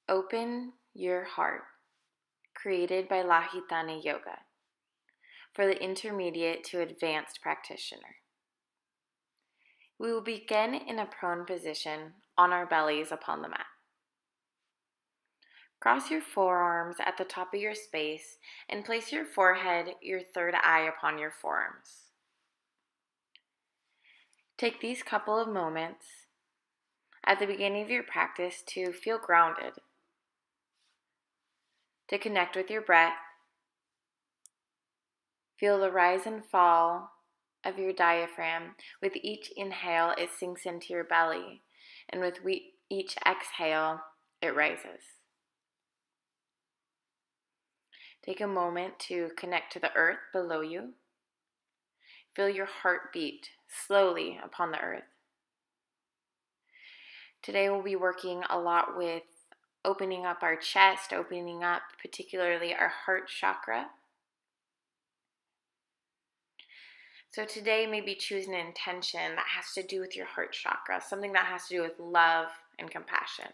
Open your heart, created by Lahitana Yoga, for the intermediate to advanced practitioner. We will begin in a prone position on our bellies upon the mat. Cross your forearms at the top of your space and place your forehead, your third eye upon your forearms. Take these couple of moments at the beginning of your practice to feel grounded, to connect with your breath. Feel the rise and fall of your diaphragm. With each inhale, it sinks into your belly, and with each exhale, it rises. Take a moment to connect to the earth below you. Feel your heart beat slowly upon the earth. Today we'll be working a lot with opening up our chest, opening up particularly our heart chakra. So today maybe choose an intention that has to do with your heart chakra, something that has to do with love and compassion.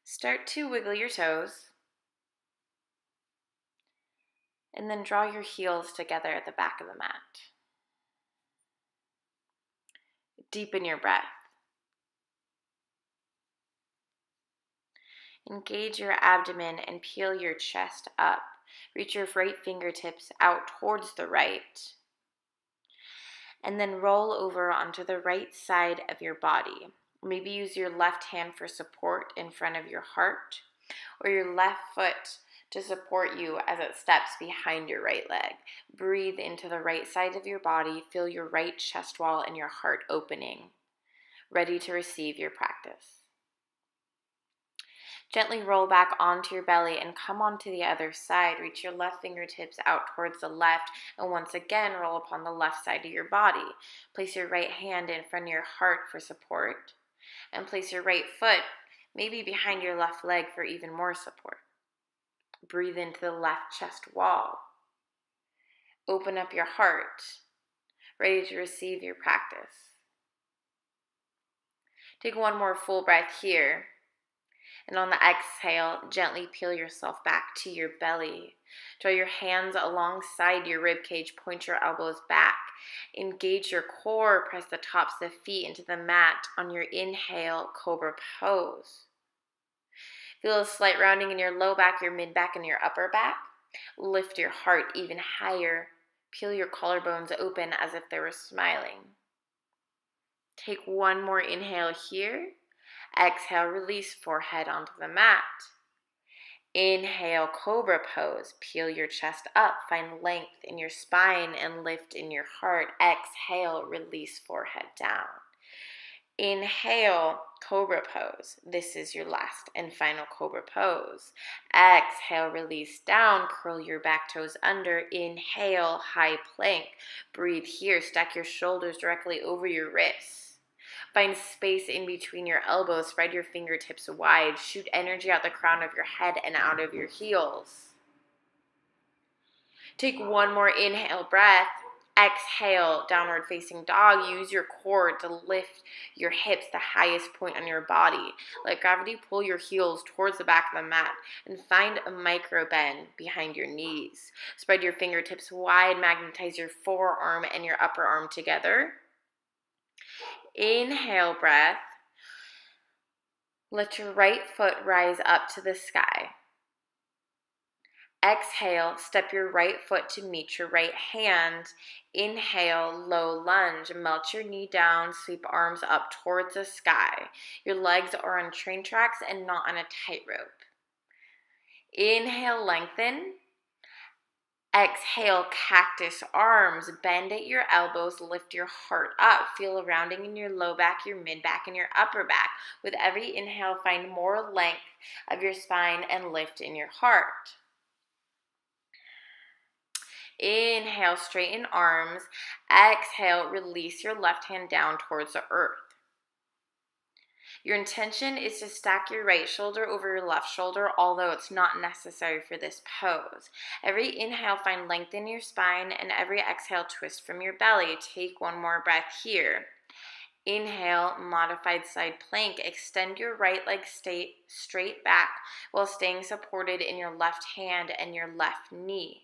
Start to wiggle your toes, and then draw your heels together at the back of the mat. Deepen your breath. Engage your abdomen and peel your chest up. Reach your right fingertips out towards the right. And then roll over onto the right side of your body. Maybe use your left hand for support in front of your heart, or your left foot to support you as it steps behind your right leg. Breathe into the right side of your body. Feel your right chest wall and your heart opening, ready to receive your practice. Gently roll back onto your belly and come onto the other side. Reach your left fingertips out towards the left, and once again roll upon the left side of your body. Place your right hand in front of your heart for support, and place your right foot maybe behind your left leg for even more support. Breathe into the left chest wall. Open up your heart, ready to receive your practice. Take one more full breath here. And on the exhale, gently peel yourself back to your belly. Draw your hands alongside your rib cage, point your elbows back. Engage your core, press the tops of the feet into the mat. On your inhale, cobra pose. Feel a slight rounding in your low back, your mid back, and your upper back. Lift your heart even higher. Peel your collarbones open as if they were smiling. Take one more inhale here. Exhale, release forehead onto the mat. Inhale, cobra pose. Peel your chest up, find length in your spine and lift in your heart. Exhale, release forehead down. Inhale, cobra pose. This is your last and final cobra pose. Exhale, release down, curl your back toes under. Inhale, high plank. Breathe here, stack your shoulders directly over your wrists. Find space in between your elbows. Spread your fingertips wide. Shoot energy out the crown of your head and out of your heels. Take one more inhale breath. Exhale, downward facing dog. Use your core to lift your hips the highest point on your body. Let gravity pull your heels towards the back of the mat and find a micro bend behind your knees. Spread your fingertips wide. Magnetize your forearm and your upper arm together. Inhale breath. Let your right foot rise up to the sky. Exhale, step your right foot to meet your right hand. Inhale, low lunge. Melt your knee down, sweep arms up towards the sky. Your legs are on train tracks and not on a tightrope. Inhale, lengthen. Exhale, cactus arms. Bend at your elbows, lift your heart up. Feel a rounding in your low back, your mid back, and your upper back. With every inhale, find more length of your spine and lift in your heart. Inhale, straighten arms. Exhale, release your left hand down towards the earth. Your intention is to stack your right shoulder over your left shoulder, although it's not necessary for this pose. Every inhale, find length in your spine, and every exhale, twist from your belly. Take one more breath here. Inhale, modified side plank. Extend your right leg straight back while staying supported in your left hand and your left knee.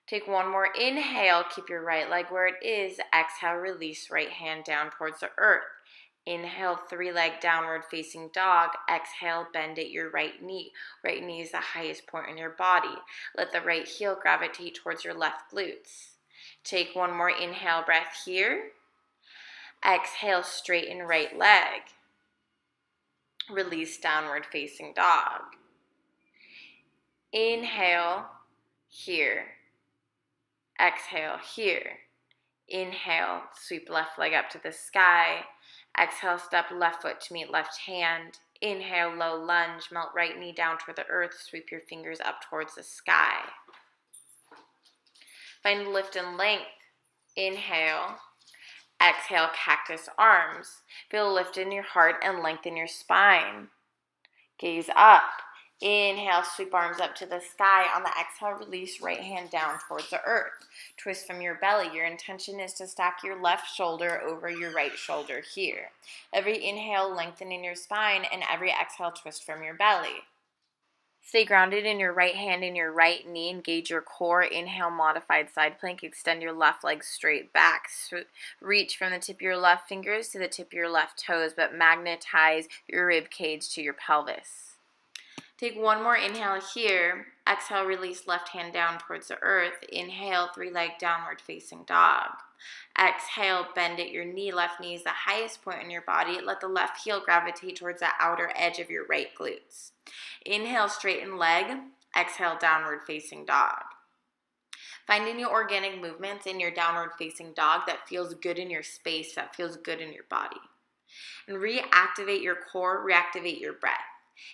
Take one more inhale, keep your right leg where it is. Exhale, release right hand down towards the earth. Inhale, 3-leg downward facing dog. Exhale, bend at your right knee. Right knee is the highest point in your body. Let the right heel gravitate towards your left glutes. Take one more inhale breath here. Exhale, straighten right leg. Release, downward facing dog. Inhale here. Exhale here. Inhale, sweep left leg up to the sky. Exhale, step left foot to meet left hand. Inhale, low lunge, melt right knee down toward the earth. Sweep your fingers up towards the sky. Find lift and length. Inhale. Exhale, cactus arms. Feel lift in your heart and length in your spine. Gaze up. Inhale, sweep arms up to the sky. On the exhale, release right hand down towards the earth. Twist from your belly. Your intention is to stack your left shoulder over your right shoulder here. Every inhale, lengthen in your spine, and every exhale, twist from your belly. Stay grounded in your right hand and your right knee. Engage your core. Inhale, modified side plank. Extend your left leg straight back. Reach from the tip of your left fingers to the tip of your left toes, but magnetize your rib cage to your pelvis. Take one more inhale here. Exhale, release left hand down towards the earth. Inhale, 3-leg downward facing dog. Exhale, bend at your knee. Left knee is the highest point in your body. Let the left heel gravitate towards the outer edge of your right glutes. Inhale, straighten leg. Exhale, downward facing dog. Find any organic movements in your downward facing dog that feels good in your space, that feels good in your body. And reactivate your core, reactivate your breath.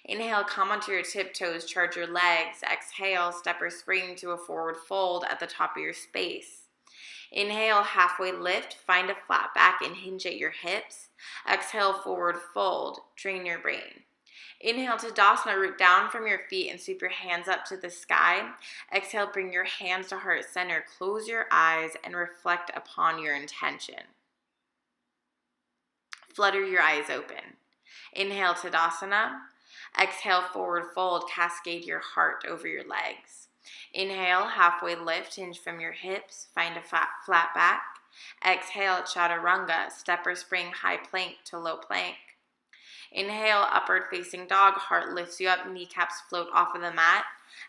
Inhale, come onto your tiptoes, charge your legs. Exhale, step or spring to a forward fold at the top of your space. Inhale, halfway lift, find a flat back and hinge at your hips. Exhale, forward fold, train your brain. Inhale, Tadasana, root down from your feet and sweep your hands up to the sky. Exhale, bring your hands to heart center. Close your eyes and reflect upon your intention. Flutter your eyes open. Inhale, Tadasana. Exhale, forward fold, cascade your heart over your legs. Inhale, halfway lift, hinge from your hips, find a flat back. Exhale, Chaturanga, step or spring, high plank to low plank. Inhale, upward facing dog, heart lifts you up, kneecaps float off of the mat.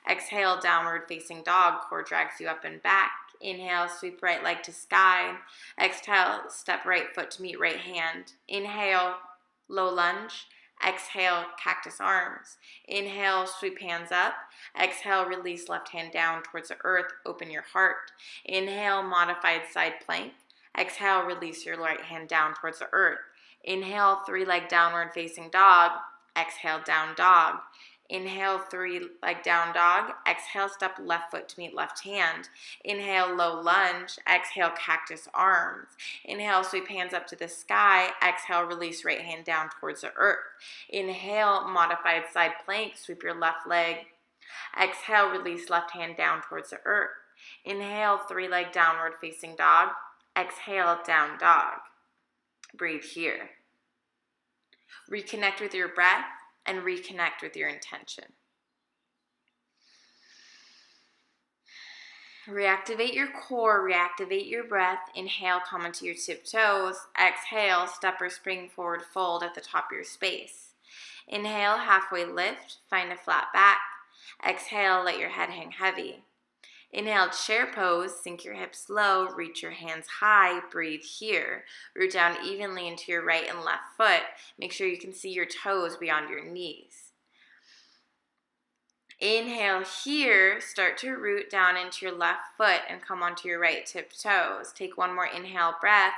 Exhale, downward facing dog, core drags you up and back. Inhale, sweep right leg to sky. Exhale, step right foot to meet right hand. Inhale, low lunge. Exhale, cactus arms. Inhale, sweep hands up. Exhale, release left hand down towards the earth. Open your heart. Inhale, modified side plank. Exhale, release your right hand down towards the earth. Inhale, 3-leg downward facing dog. Exhale, down dog. Inhale, 3-leg down dog. Exhale, step left foot to meet left hand. Inhale, low lunge. Exhale, cactus arms. Inhale, sweep hands up to the sky. Exhale, release right hand down towards the earth. Inhale, modified side plank. Sweep your left leg. Exhale, release left hand down towards the earth. Inhale, 3-leg downward facing dog. Exhale, down dog. Breathe here. Reconnect with your breath and reconnect with your intention. Reactivate your core, reactivate your breath. Inhale, come onto your tiptoes. Exhale, step or spring forward fold at the top of your space. Inhale, halfway lift, find a flat back. Exhale, let your head hang heavy. Inhale, chair pose, sink your hips low, reach your hands high, breathe here. Root down evenly into your right and left foot. Make sure you can see your toes beyond your knees. Inhale here, start to root down into your left foot and come onto your right tiptoes. Take one more inhale breath.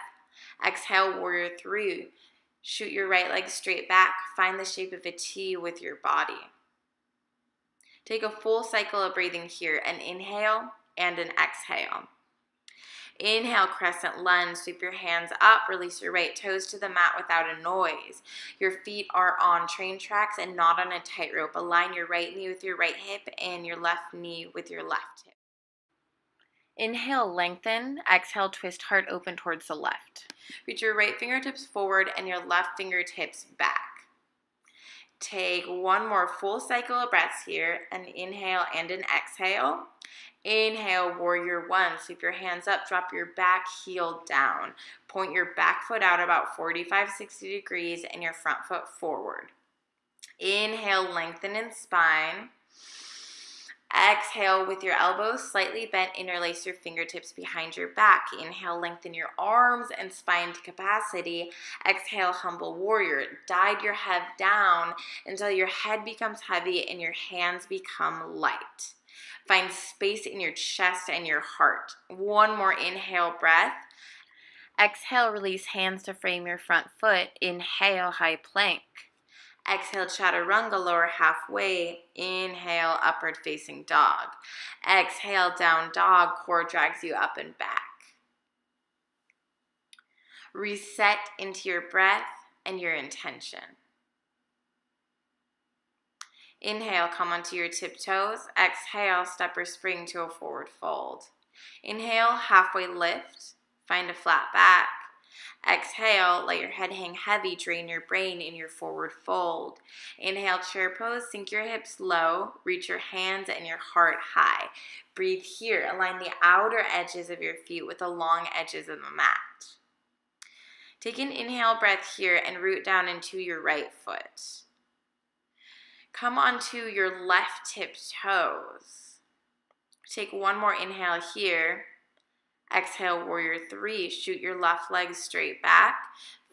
Exhale, warrior 3. Shoot your right leg straight back. Find the shape of a T with your body. Take a full cycle of breathing here, an inhale and an exhale. Inhale, crescent lunge. Sweep your hands up. Release your right toes to the mat without a noise. Your feet are on train tracks and not on a tightrope. Align your right knee with your right hip and your left knee with your left hip. Inhale, lengthen. Exhale, twist heart open towards the left. Reach your right fingertips forward and your left fingertips back. Take one more full cycle of breaths here, an inhale and an exhale. Inhale, warrior one. Sweep your hands up, drop your back heel down. Point your back foot out about 45-60 degrees and your front foot forward. Inhale, lengthen in spine. Exhale, with your elbows slightly bent, interlace your fingertips behind your back. Inhale, lengthen your arms and spine to capacity. Exhale, humble warrior. Guide your head down until your head becomes heavy and your hands become light. Find space in your chest and your heart. One more inhale breath. Exhale, release hands to frame your front foot. Inhale, high plank. Exhale, chaturanga, lower halfway. Inhale, upward facing dog. Exhale, down dog, core drags you up and back. Reset into your breath and your intention. Inhale, come onto your tiptoes. Exhale, step or spring to a forward fold. Inhale, halfway lift. Find a flat back. Exhale, let your head hang heavy, drain your brain in your forward fold. Inhale, chair pose, sink your hips low, reach your hands and your heart high. Breathe here, align the outer edges of your feet with the long edges of the mat. Take an inhale breath here and root down into your right foot. Come onto your left tiptoes. Take one more inhale here. Exhale, warrior three. Shoot your left leg straight back.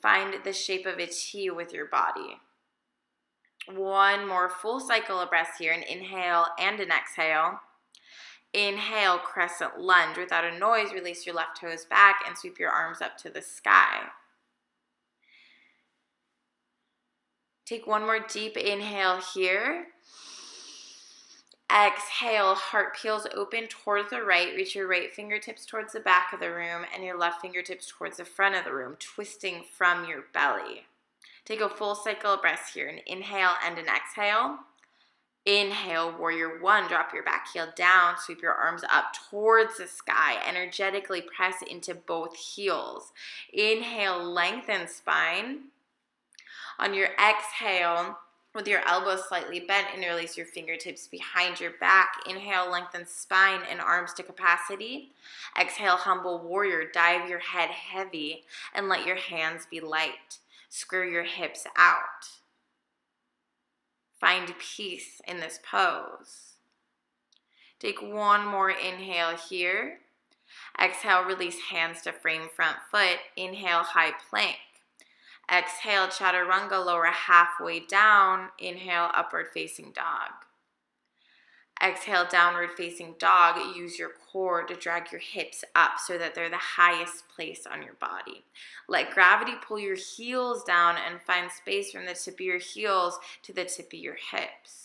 Find the shape of a T with your body. One more full cycle of breaths here. An inhale and an exhale. Inhale, crescent lunge. Without a noise, release your left toes back and sweep your arms up to the sky. Take one more deep inhale here. Exhale, heart peels open towards the right. Reach your right fingertips towards the back of the room and your left fingertips towards the front of the room, twisting from your belly. Take a full cycle of breaths here. An inhale and an exhale. Inhale, warrior one. Drop your back heel down. Sweep your arms up towards the sky. Energetically press into both heels. Inhale, lengthen spine. On your exhale, with your elbows slightly bent, interlace your fingertips behind your back. Inhale, lengthen spine and arms to capacity. Exhale, humble warrior. Dive your head heavy and let your hands be light. Square your hips out. Find peace in this pose. Take one more inhale here. Exhale, release hands to frame front foot. Inhale, high plank. Exhale, chaturanga, lower halfway down. Inhale, upward facing dog. Exhale, downward facing dog. Use your core to drag your hips up so that they're the highest place on your body. Let gravity pull your heels down and find space from the tip of your heels to the tip of your hips.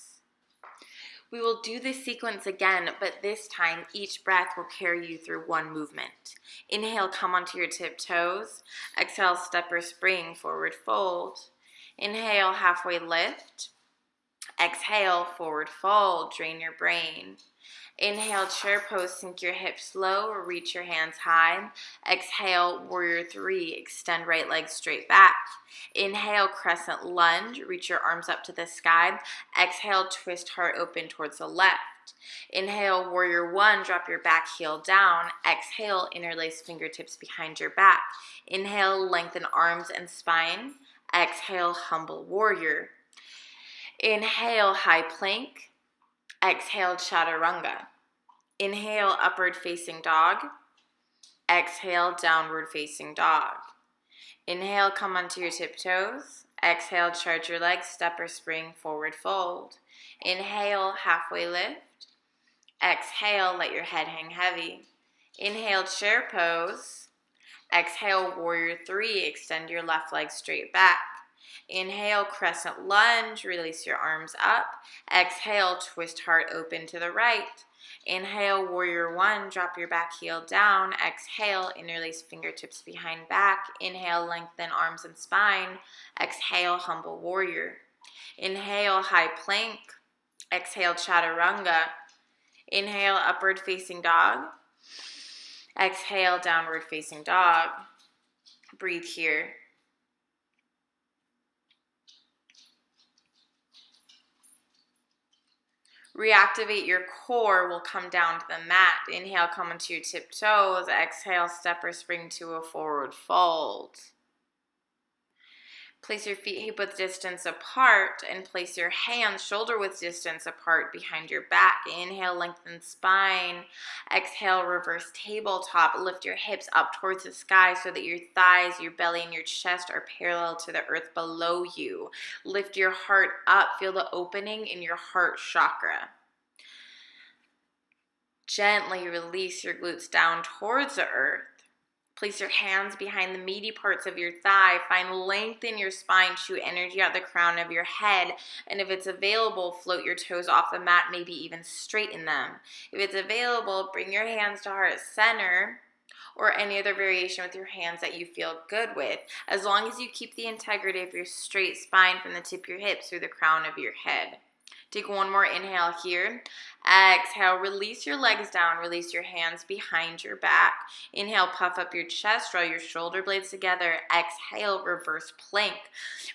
We will do this sequence again, but this time each breath will carry you through one movement. Inhale, come onto your tiptoes. Exhale, step or spring, forward fold. Inhale, halfway lift. Exhale, forward fold, drain your brain. Inhale, chair pose, sink your hips low or reach your hands high. Exhale, warrior three, extend right leg straight back. Inhale, crescent lunge, reach your arms up to the sky. Exhale, twist heart open towards the left. Inhale, warrior one, drop your back heel down. Exhale, interlace fingertips behind your back. Inhale, lengthen arms and spine. Exhale, humble warrior. Inhale, high plank. Exhale, chaturanga. Inhale, upward facing dog. Exhale, downward facing dog. Inhale, come onto your tiptoes. Exhale, charge your legs, step or spring, forward fold. Inhale, halfway lift. Exhale, let your head hang heavy. Inhale, chair pose. Exhale, warrior three, extend your left leg straight back. Inhale, crescent lunge, release your arms up. Exhale, twist heart open to the right. Inhale, warrior one, drop your back heel down. Exhale, interlace fingertips behind back. Inhale, lengthen arms and spine. Exhale, humble warrior. Inhale, high plank. Exhale, chaturanga. Inhale, upward facing dog. Exhale, downward facing dog. Breathe here. Reactivate your core. We'll come down to the mat. Inhale, come into your tiptoes. Exhale, step or spring to a forward fold. Place your feet hip width distance apart and place your hands shoulder width distance apart behind your back. Inhale, lengthen spine. Exhale, reverse tabletop. Lift your hips up towards the sky so that your thighs, your belly, and your chest are parallel to the earth below you. Lift your heart up. Feel the opening in your heart chakra. Gently release your glutes down towards the earth. Place your hands behind the meaty parts of your thigh. Find length in your spine. Shoot energy out the crown of your head. And if it's available, float your toes off the mat, maybe even straighten them. If it's available, bring your hands to heart center or any other variation with your hands that you feel good with, as long as you keep the integrity of your straight spine from the tip of your hips through the crown of your head. Take one more inhale here. Exhale, release your legs down. Release your hands behind your back. Inhale, puff up your chest. Draw your shoulder blades together. Exhale, reverse plank.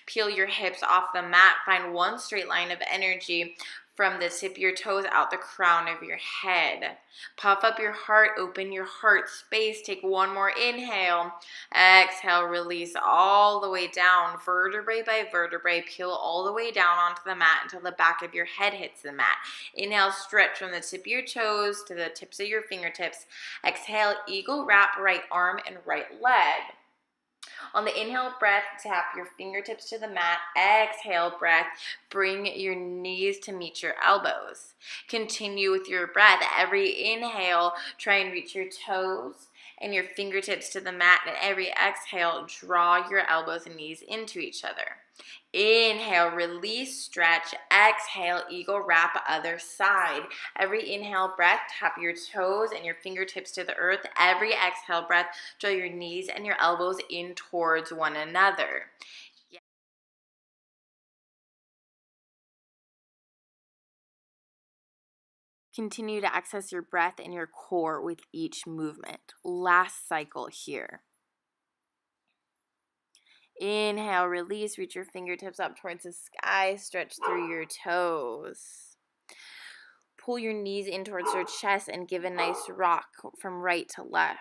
Peel your hips off the mat. Find one straight line of energy from the tip of your toes out the crown of your head. Puff up your heart. Open your heart space. Take one more inhale. Exhale, release all the way down, vertebrae by vertebrae. Peel all the way down onto the mat until the back of your head hits the mat. Inhale, stretch from the tip of your toes to the tips of your fingertips. Exhale, eagle wrap, right arm and right leg. On the inhale breath, tap your fingertips to the mat. Exhale breath, bring your knees to meet your elbows. Continue with your breath. Every inhale, try and reach your toes and your fingertips to the mat. And every exhale, draw your elbows and knees into each other. Inhale, release, stretch. Exhale, eagle wrap, other side. Every inhale breath, tap your toes and your fingertips to the earth. Every exhale breath, draw your knees and your elbows in towards one another. Continue to access your breath and your core with each movement. Last cycle here. Inhale, release, reach your fingertips up towards the sky, stretch through your toes. Pull your knees in towards your chest and give a nice rock from right to left.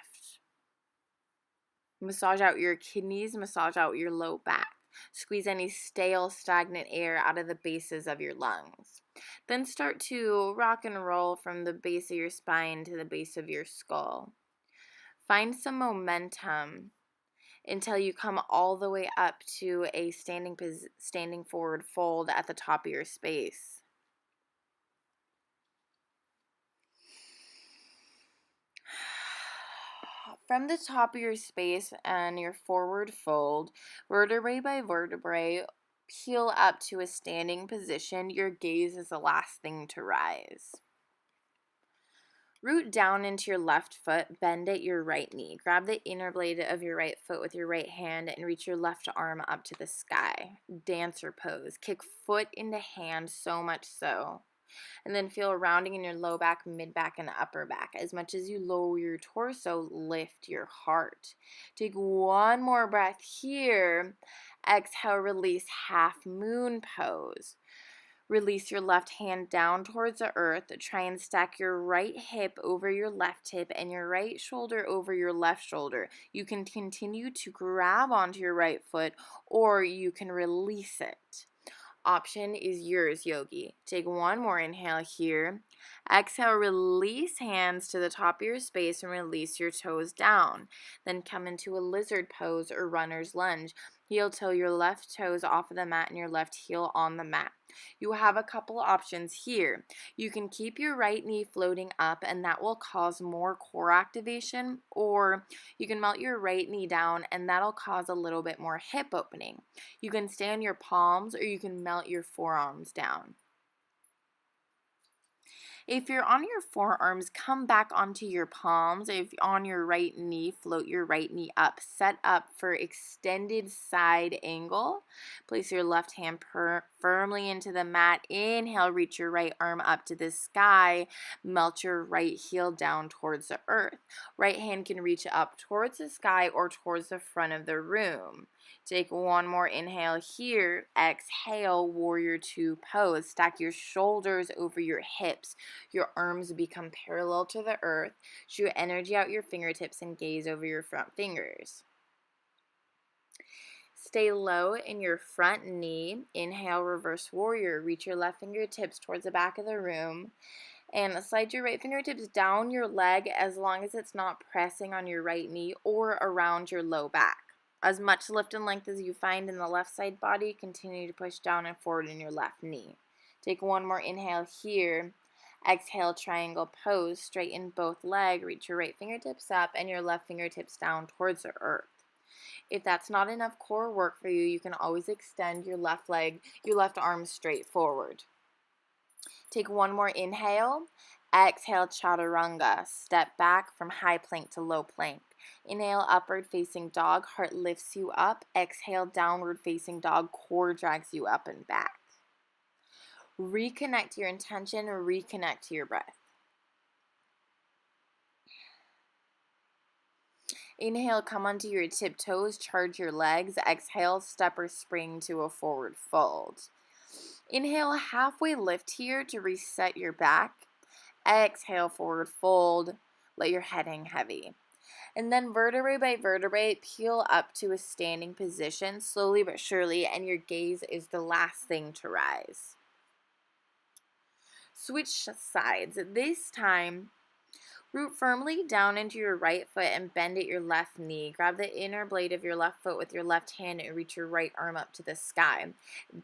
Massage out your kidneys, massage out your low back. Squeeze any stale, stagnant air out of the bases of your lungs. Then start to rock and roll from the base of your spine to the base of your skull. Find some momentum until you come all the way up to a standing forward fold at the top of your space. From the top of your space and your forward fold, vertebrae by vertebrae, peel up to a standing position. Your gaze is the last thing to rise. Root down into your left foot, bend at your right knee. Grab the inner blade of your right foot with your right hand and reach your left arm up to the sky. Dancer pose. Kick foot into hand, so much so. And then feel a rounding in your low back, mid back, and upper back. As much as you lower your torso, lift your heart. Take one more breath here. Exhale, release, half moon pose. Release your left hand down towards the earth. Try and stack your right hip over your left hip and your right shoulder over your left shoulder. You can continue to grab onto your right foot or you can release it. Option is yours, yogi. Take one more inhale here. Exhale, release hands to the top of your space and release your toes down. Then come into a lizard pose or runner's lunge. Heel toe your left toes off of the mat and your left heel on the mat. You have a couple options here. You can keep your right knee floating up and that will cause more core activation, or you can melt your right knee down and that'll cause a little bit more hip opening. You can stay on your palms or you can melt your forearms down. If you're on your forearms, come back onto your palms. If you're on your right knee, float your right knee up. Set up for extended side angle. Place your left hand firmly into the mat. Inhale, reach your right arm up to the sky. Melt your right heel down towards the earth. Right hand can reach up towards the sky or towards the front of the room. Take one more inhale here. Exhale, warrior two pose. Stack your shoulders over your hips. Your arms become parallel to the earth. Shoot energy out your fingertips and gaze over your front fingers. Stay low in your front knee. Inhale, reverse warrior. Reach your left fingertips towards the back of the room. And slide your right fingertips down your leg as long as it's not pressing on your right knee or around your low back. As much lift and length as you find in the left side body, continue to push down and forward in your left knee. Take one more inhale here. Exhale, triangle pose. Straighten both legs. Reach your right fingertips up and your left fingertips down towards the earth. If that's not enough core work for you, you can always extend your left leg, your left arm straight forward. Take one more inhale. Exhale, chaturanga. Step back from high plank to low plank. Inhale, upward facing dog. Heart lifts you up. Exhale, downward facing dog. Core drags you up and back. Reconnect to your intention. Reconnect to your breath. Inhale, come onto your tiptoes. Charge your legs. Exhale, step or spring to a forward fold. Inhale, halfway lift here to reset your back. Exhale, forward fold. Let your head hang heavy. And then vertebrae by vertebrae, peel up to a standing position, slowly but surely, and your gaze is the last thing to rise. Switch sides. This time, root firmly down into your right foot and bend at your left knee. Grab the inner blade of your left foot with your left hand and reach your right arm up to the sky.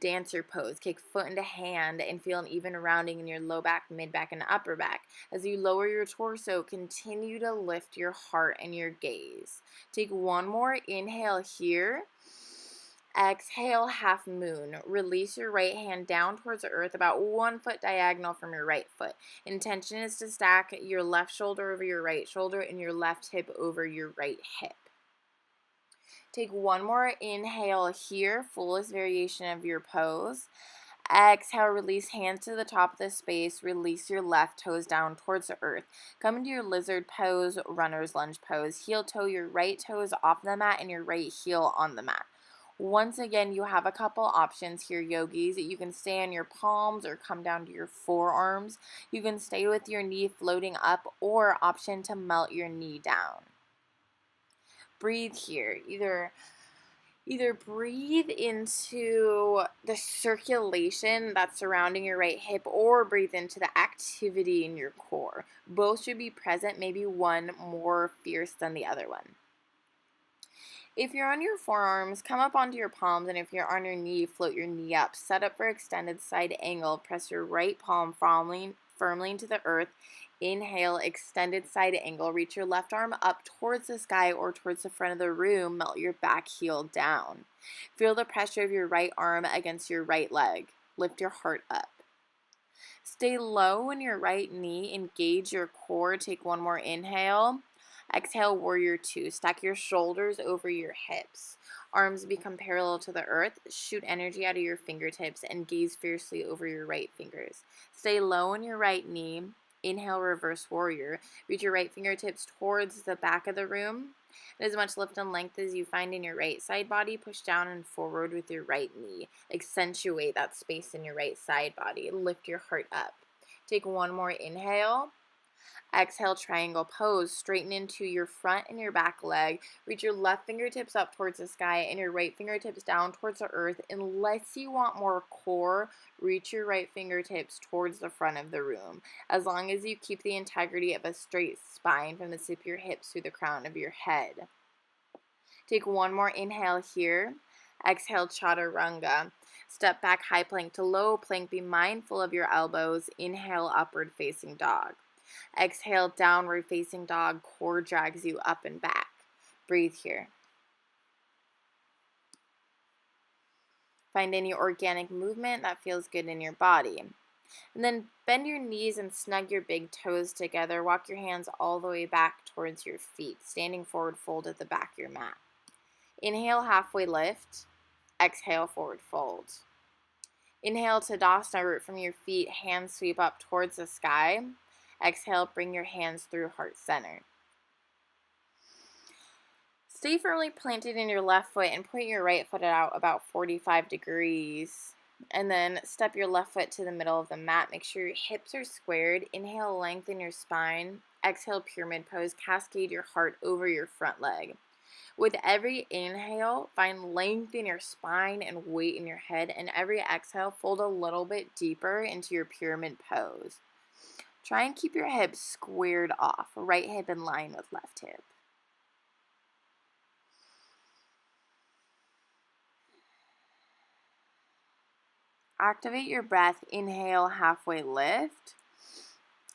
Dancer pose. Kick foot into hand and feel an even rounding in your low back, mid back, and upper back. As you lower your torso, continue to lift your heart and your gaze. Take one more inhale here. Exhale, half moon. Release your right hand down towards the earth, about 1 foot diagonal from your right foot. Intention is to stack your left shoulder over your right shoulder and your left hip over your right hip. Take one more inhale here, fullest variation of your pose. Exhale, release hands to the top of the space. Release your left toes down towards the earth. Come into your lizard pose, runner's lunge pose. Heel toe your right toes off the mat and your right heel on the mat. Once again, you have a couple options here, yogis. You can stay on your palms or come down to your forearms. You can stay with your knee floating up or option to melt your knee down. Breathe here. Either breathe into the circulation that's surrounding your right hip or breathe into the activity in your core. Both should be present, maybe one more fierce than the other one. If you're on your forearms, come up onto your palms, and if you're on your knee, float your knee up. Set up for extended side angle. Press your right palm firmly into the earth. Inhale, extended side angle. Reach your left arm up towards the sky or towards the front of the room. Melt your back heel down. Feel the pressure of your right arm against your right leg. Lift your heart up. Stay low in your right knee. Engage your core. Take one more inhale. Exhale, warrior two. Stack your shoulders over your hips. Arms become parallel to the earth. Shoot energy out of your fingertips and gaze fiercely over your right fingers. Stay low on your right knee. Inhale, reverse warrior. Reach your right fingertips towards the back of the room. And as much lift and length as you find in your right side body, push down and forward with your right knee. Accentuate that space in your right side body. Lift your heart up. Take one more inhale. Exhale, triangle pose. Straighten into your front and your back leg. Reach your left fingertips up towards the sky and your right fingertips down towards the earth. Unless you want more core, reach your right fingertips towards the front of the room. As long as you keep the integrity of a straight spine from the tip of your hips to the crown of your head. Take one more inhale here. Exhale, chaturanga. Step back, high plank to low plank. Be mindful of your elbows. Inhale, upward facing dog. Exhale, downward facing dog. Core drags you up and back. Breathe here. Find any organic movement that feels good in your body. And then bend your knees and snug your big toes together. Walk your hands all the way back towards your feet, standing forward fold at the back of your mat. Inhale, halfway lift. Exhale, forward fold. Inhale, Tadasana, root from your feet, hands sweep up towards the sky. Exhale, bring your hands through heart center. Stay firmly planted in your left foot and point your right foot out about 45 degrees. And then step your left foot to the middle of the mat. Make sure your hips are squared. Inhale, lengthen your spine. Exhale, pyramid pose. Cascade your heart over your front leg. With every inhale, find length in your spine and weight in your head. And every exhale, fold a little bit deeper into your pyramid pose. Try and keep your hips squared off. Right hip in line with left hip. Activate your breath. Inhale, halfway lift.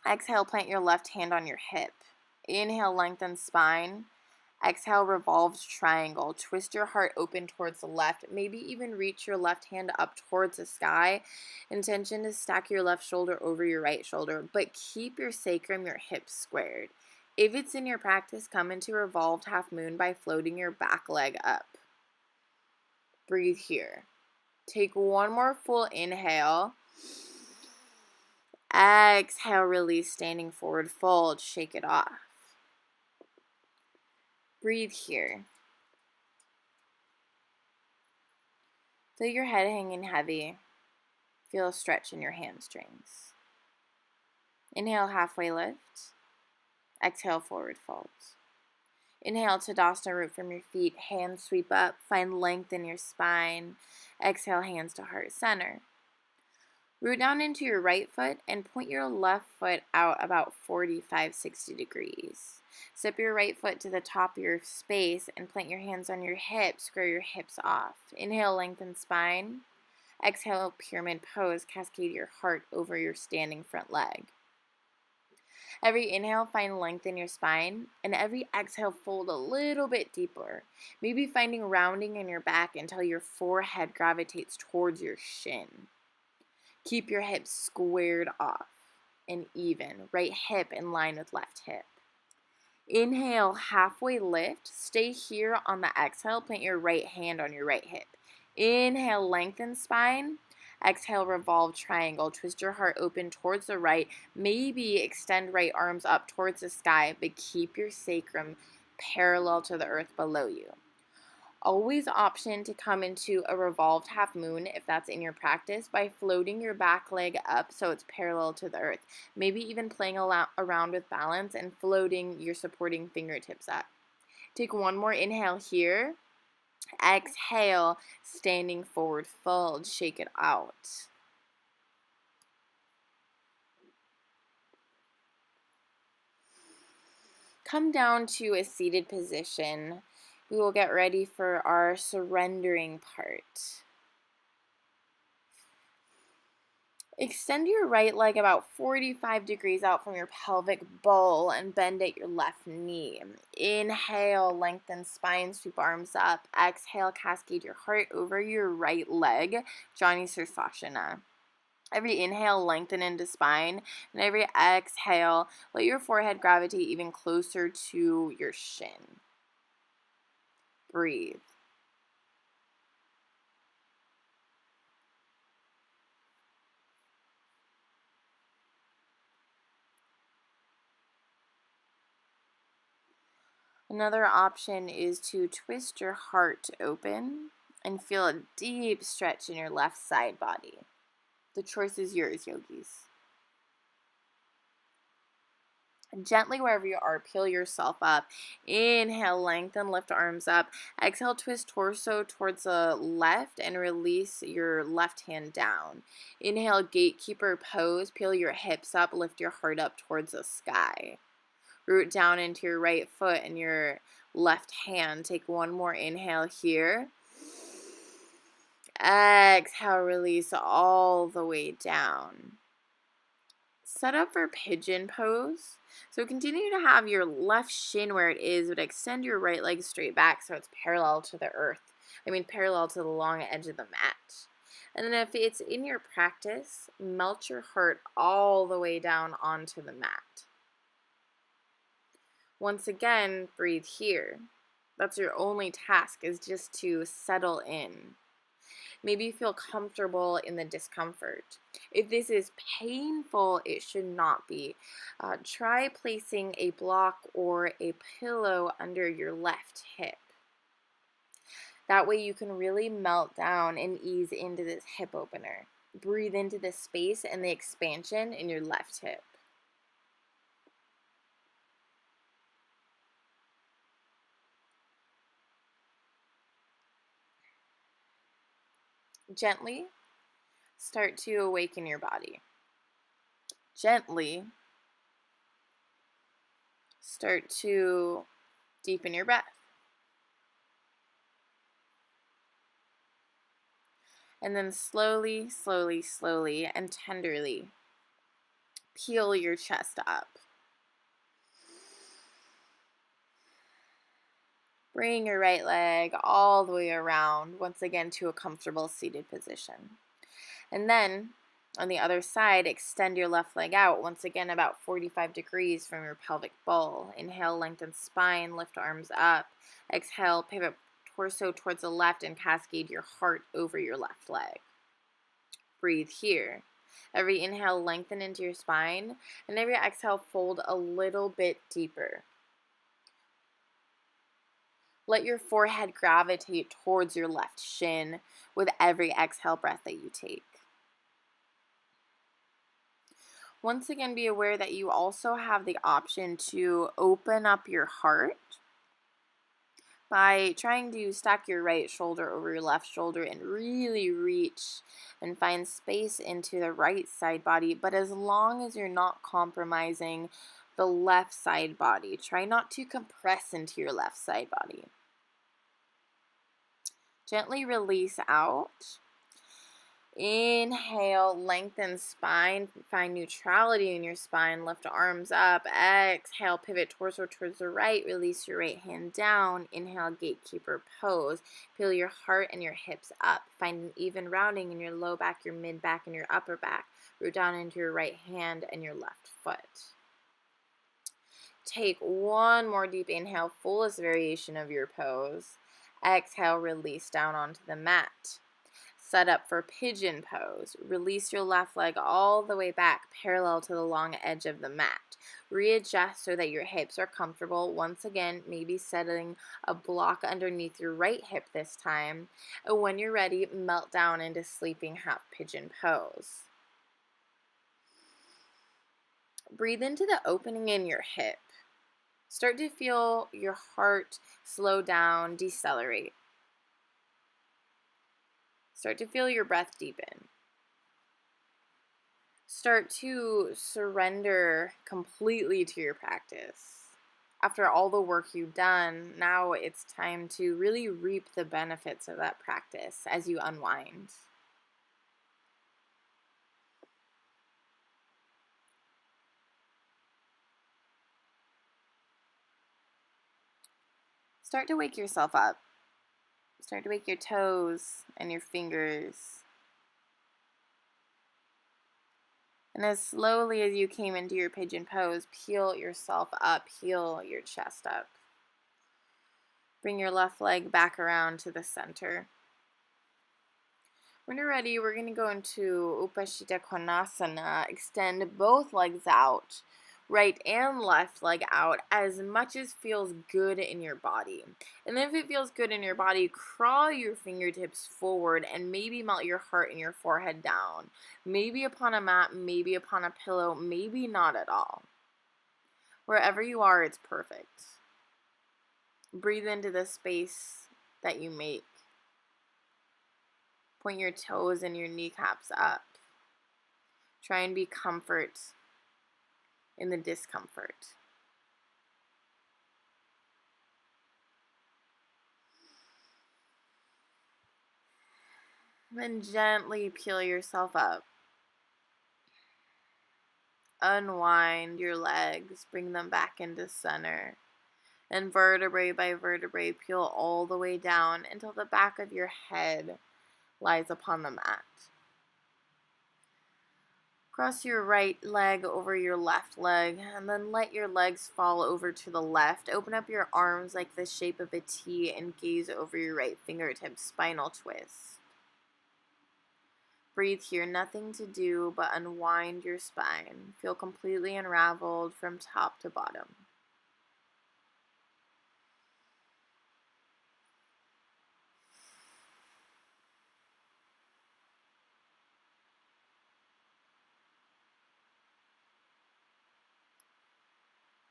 Exhale, plant your left hand on your hip. Inhale, lengthen spine. Exhale, revolved triangle. Twist your heart open towards the left. Maybe even reach your left hand up towards the sky. Intention to stack your left shoulder over your right shoulder, but keep your sacrum, your hips squared. If it's in your practice, come into revolved half moon by floating your back leg up. Breathe here. Take one more full inhale. Exhale, release, standing forward fold. Shake it off. Breathe here. Feel your head hanging heavy. Feel a stretch in your hamstrings. Inhale, halfway lift. Exhale, forward fold. Inhale, Tadasana, root from your feet. Hands sweep up. Find length in your spine. Exhale, hands to heart center. Root down into your right foot and point your left foot out about 45-60 degrees. Step your right foot to the top of your space and plant your hands on your hips. Square your hips off. Inhale, lengthen spine. Exhale, pyramid pose. Cascade your heart over your standing front leg. Every inhale, find length in your spine, and every exhale, fold a little bit deeper. Maybe finding rounding in your back until your forehead gravitates towards your shin. Keep your hips squared off and even. Right hip in line with left hip. Inhale, halfway lift. Stay here on the exhale. Plant your right hand on your right hip. Inhale, lengthen spine. Exhale, revolve triangle. Twist your heart open towards the right. Maybe extend right arms up towards the sky, but keep your sacrum parallel to the earth below you. Always option to come into a revolved half moon if that's in your practice by floating your back leg up so it's parallel to the earth. Maybe even playing around with balance and floating your supporting fingertips up. Take one more inhale here. Exhale, standing forward fold. Shake it out. Come down to a seated position. We will get ready for our surrendering part. Extend your right leg about 45 degrees out from your pelvic bowl and bend at your left knee. Inhale, lengthen spine, sweep arms up. Exhale, cascade your heart over your right leg, Jani Sirsasana. Every inhale, lengthen into spine, and every exhale, let your forehead gravitate even closer to your shin. Breathe. Another option is to twist your heart open and feel a deep stretch in your left side body. The choice is yours, yogis. Gently, wherever you are, peel yourself up. Inhale, lengthen, lift arms up. Exhale, twist torso towards the left and release your left hand down. Inhale, gatekeeper pose. Peel your hips up, lift your heart up towards the sky. Root down into your right foot and your left hand. Take one more inhale here. Exhale, release all the way down. Set up for pigeon pose. So continue to have your left shin where it is, but extend your right leg straight back so it's parallel to the earth. Parallel to the long edge of the mat. And then if it's in your practice, melt your heart all the way down onto the mat. Once again, breathe here. That's your only task, is just to settle in. Maybe feel comfortable in the discomfort. If this is painful, it should not be. Try placing a block or a pillow under your left hip. That way you can really melt down and ease into this hip opener. Breathe into the space and the expansion in your left hip. Gently start to awaken your body. Gently start to deepen your breath. And then slowly, slowly, slowly, and tenderly peel your chest up. Bring your right leg all the way around, once again to a comfortable seated position. And then, on the other side, extend your left leg out, once again about 45 degrees from your pelvic bowl. Inhale, lengthen spine, lift arms up. Exhale, pivot torso towards the left and cascade your heart over your left leg. Breathe here. Every inhale, lengthen into your spine, and every exhale, fold a little bit deeper. Let your forehead gravitate towards your left shin with every exhale breath that you take. Once again, be aware that you also have the option to open up your heart by trying to stack your right shoulder over your left shoulder and really reach and find space into the right side body. But as long as you're not compromising the left side body, try not to compress into your left side body. Gently release out. Inhale, lengthen spine, find neutrality in your spine, lift arms up. Exhale, pivot torso towards the right, release your right hand down. Inhale, gatekeeper pose. Peel your heart and your hips up. Find an even rounding in your low back, your mid back, and your upper back. Root down into your right hand and your left foot. Take one more deep inhale, fullest variation of your pose. Exhale, release down onto the mat. Set up for pigeon pose. Release your left leg all the way back, parallel to the long edge of the mat. Readjust so that your hips are comfortable. Once again, maybe setting a block underneath your right hip this time. And when you're ready, melt down into sleeping half pigeon pose. Breathe into the opening in your hip. Start to feel your heart slow down, decelerate. Start to feel your breath deepen. Start to surrender completely to your practice. After all the work you've done, now it's time to really reap the benefits of that practice as you unwind. Start to wake yourself up. Start to wake your toes and your fingers. And as slowly as you came into your pigeon pose, peel yourself up, peel your chest up. Bring your left leg back around to the center. When you're ready, we're going to go into Upashita Konasana. Extend both legs out, right and left leg out, as much as feels good in your body. And then if it feels good in your body, crawl your fingertips forward and maybe melt your heart and your forehead down. Maybe upon a mat, maybe upon a pillow, maybe not at all. Wherever you are, it's perfect. Breathe into the space that you make. Point your toes and your kneecaps up. Try and be comfort in the discomfort. Then gently peel yourself up. Unwind your legs, bring them back into center. And vertebrae by vertebrae, peel all the way down until the back of your head lies upon the mat. Cross your right leg over your left leg, and then let your legs fall over to the left. Open up your arms like the shape of a T and gaze over your right fingertips, spinal twist. Breathe here, nothing to do but unwind your spine. Feel completely unraveled from top to bottom.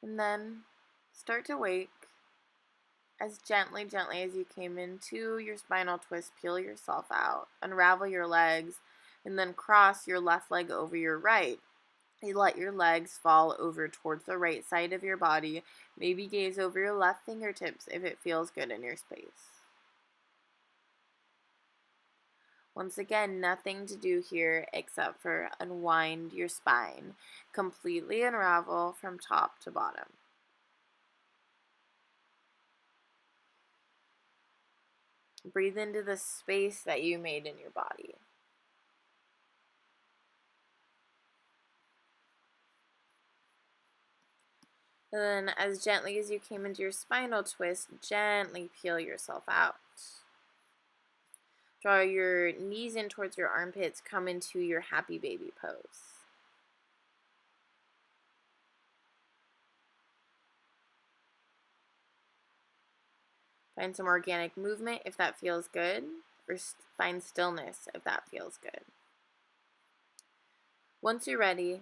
And then start to wake as gently as you came into your spinal twist. Peel yourself out, unravel your legs, and then cross your left leg over your right. You let your legs fall over towards the right side of your body. Maybe gaze over your left fingertips if it feels good in your space. Once again, nothing to do here except for unwind your spine. Completely unravel from top to bottom. Breathe into the space that you made in your body. And then as gently as you came into your spinal twist, gently peel yourself out. Draw your knees in towards your armpits. Come into your happy baby pose. Find some organic movement if that feels good, or find stillness if that feels good. Once you're ready,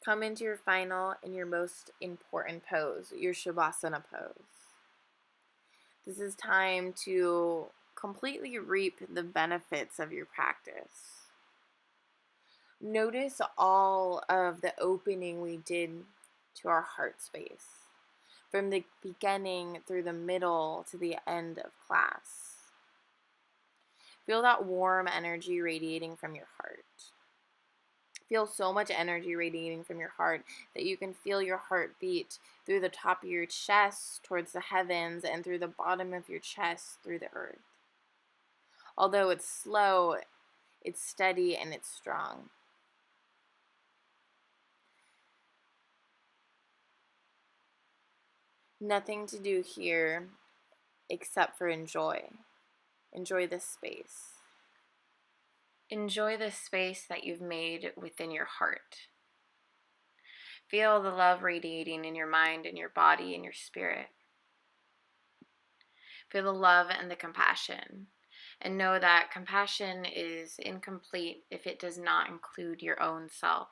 come into your final and your most important pose, your Shavasana pose. This is time to completely reap the benefits of your practice. Notice all of the opening we did to our heart space, from the beginning through the middle to the end of class. Feel that warm energy radiating from your heart. Feel so much energy radiating from your heart that you can feel your heart beat through the top of your chest towards the heavens and through the bottom of your chest through the earth. Although it's slow, it's steady and it's strong. Nothing to do here except for enjoy. Enjoy this space. Enjoy the space that you've made within your heart. Feel the love radiating in your mind, in your body, in your spirit. Feel the love and the compassion. And know that compassion is incomplete if it does not include your own self.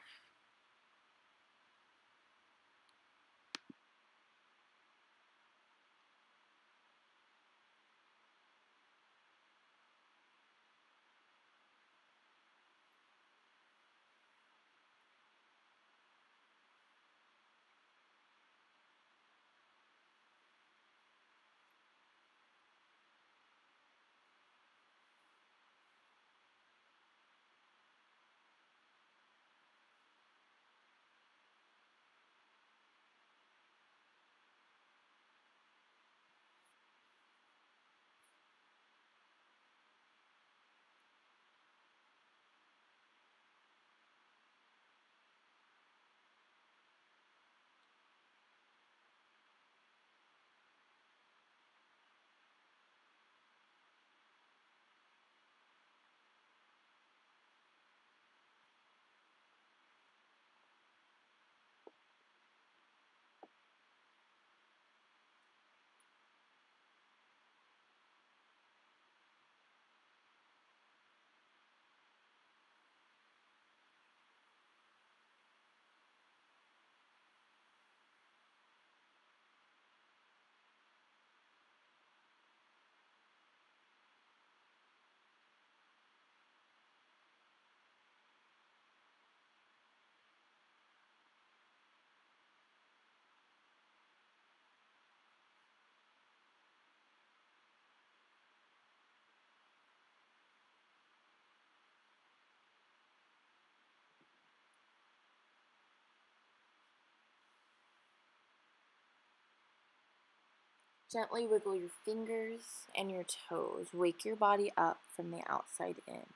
Gently wiggle your fingers and your toes. Wake your body up from the outside in.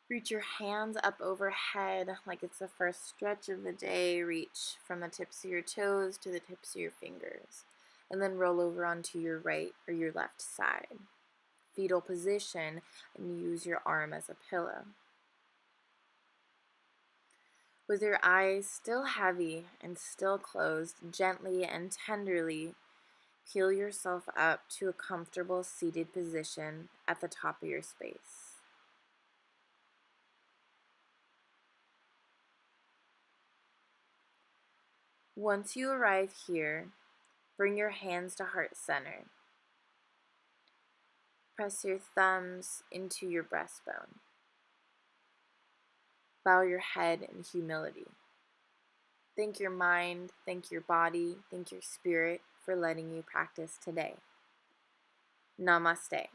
Reach your hands up overhead like it's the first stretch of the day. Reach from the tips of your toes to the tips of your fingers. And then roll over onto your right or your left side. Fetal position, and use your arm as a pillow. With your eyes still heavy and still closed, gently and tenderly peel yourself up to a comfortable seated position at the top of your space. Once you arrive here, bring your hands to heart center. Press your thumbs into your breastbone. Bow your head in humility. Thank your mind, thank your body, thank your spirit for letting you practice today. Namaste.